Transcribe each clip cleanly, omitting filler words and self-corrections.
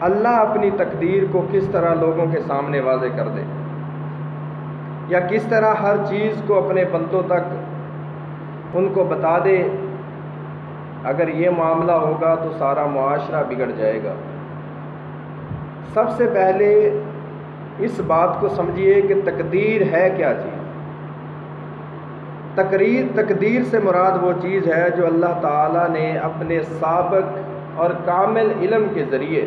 اللہ اپنی تقدیر کو کس طرح لوگوں کے سامنے واضح کر دے، یا کس طرح ہر چیز کو اپنے بندوں تک ان کو بتا دے، اگر یہ معاملہ ہوگا تو سارا معاشرہ بگڑ جائے گا۔ سب سے پہلے اس بات کو سمجھیے کہ تقدیر ہے کیا چیز۔ تقدیر سے مراد وہ چیز ہے جو اللہ تعالیٰ نے اپنے سابق اور کامل علم کے ذریعے،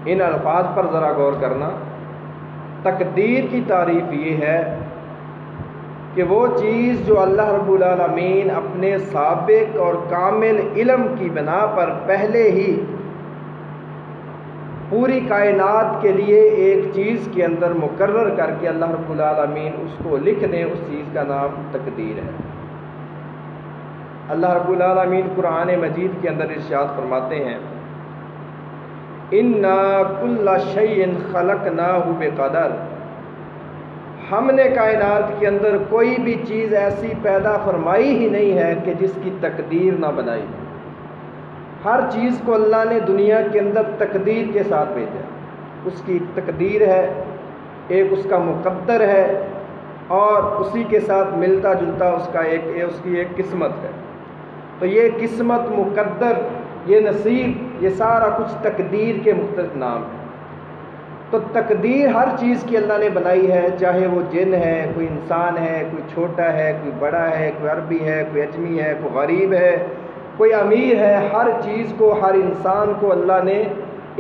ان الفاظ پر ذرا غور کرنا، تقدیر کی تعریف یہ ہے کہ وہ چیز جو اللہ رب العالمین اپنے سابق اور کامل علم کی بنا پر پہلے ہی پوری کائنات کے لیے ایک چیز کے اندر مقرر کر کے اللہ رب العالمین اس کو لکھ دیں، اس چیز کا نام تقدیر ہے۔ اللہ رب العالمین قرآن مجید کے اندر ارشاد فرماتے ہیں، اِنَّا كُلَّ شَيْءٍ خَلَقْنَاهُ بِقَدَرٍ، ہم نے کائنات کے اندر کوئی بھی چیز ایسی پیدا فرمائی ہی نہیں ہے کہ جس کی تقدیر نہ بنائی۔ ہر چیز کو اللہ نے دنیا کے اندر تقدیر کے ساتھ بھیجا، اس کی ایک تقدیر ہے، ایک اس کا مقدر ہے، اور اسی کے ساتھ ملتا جلتا اس کی ایک قسمت ہے۔ تو یہ قسمت، مقدر، یہ نصیب، یہ سارا کچھ تقدیر کے مختلف نام ہیں۔ تو تقدیر ہر چیز کی اللہ نے بنائی ہے، چاہے وہ جن ہے، کوئی انسان ہے، کوئی چھوٹا ہے، کوئی بڑا ہے، کوئی عربی ہے، کوئی اجمی ہے، کوئی غریب ہے، کوئی امیر ہے، ہر چیز کو، ہر انسان کو اللہ نے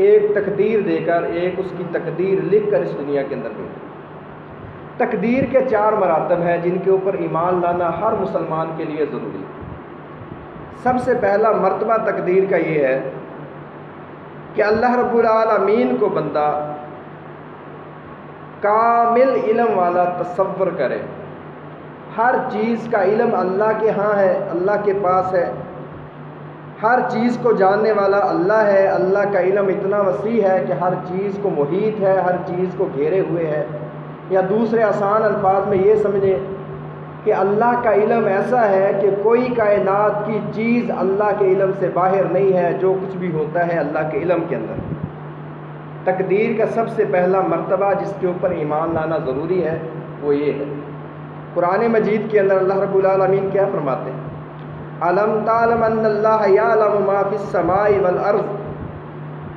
ایک تقدیر دے کر، ایک اس کی تقدیر لکھ کر اس دنیا کے اندر بھیجا۔ تقدیر کے 4 مراتب ہیں جن کے اوپر ایمان لانا ہر مسلمان کے لیے ضروری ہے۔ سب سے پہلا مرتبہ تقدیر کا یہ ہے کہ اللہ رب العالمین کو بندہ کامل علم والا تصور کرے۔ ہر چیز کا علم اللہ کے ہاں ہے، اللہ کے پاس ہے، ہر چیز کو جاننے والا اللہ ہے، اللہ کا علم اتنا وسیع ہے کہ ہر چیز کو محیط ہے، ہر چیز کو گھیرے ہوئے ہے۔ یا دوسرے آسان الفاظ میں یہ سمجھیں کہ اللہ کا علم ایسا ہے کہ کوئی کائنات کی چیز اللہ کے علم سے باہر نہیں ہے، جو کچھ بھی ہوتا ہے اللہ کے علم کے اندر۔ تقدیر کا سب سے پہلا مرتبہ جس کے اوپر ایمان لانا ضروری ہے وہ یہ ہے۔ قرآن مجید کے اندر اللہ رب العالمین کیا فرماتے ہیں؟ أَلَمْ تَعْلَمْ أَنَّ اللَّهَ يَعْلَمُ مَا فِي السَّمَاءِ وَالْأَرْضِ،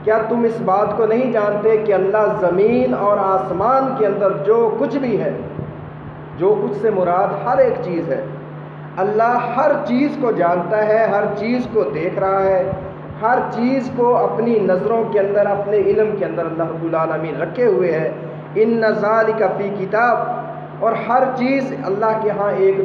کیا تم اس بات کو نہیں جانتے کہ اللہ زمین اور آسمان کے اندر جو کچھ بھی ہے، جو کچھ سے مراد ہر ایک چیز ہے، اللہ ہر چیز کو جانتا ہے، ہر چیز کو دیکھ رہا ہے، ہر چیز کو اپنی نظروں کے اندر، اپنے علم کے اندر اللہ رب العالمین رکھے ہوئے ہے۔ إِنَّ ذَلِكَ فِي کتاب، اور ہر چیز اللہ کے ہاں ایک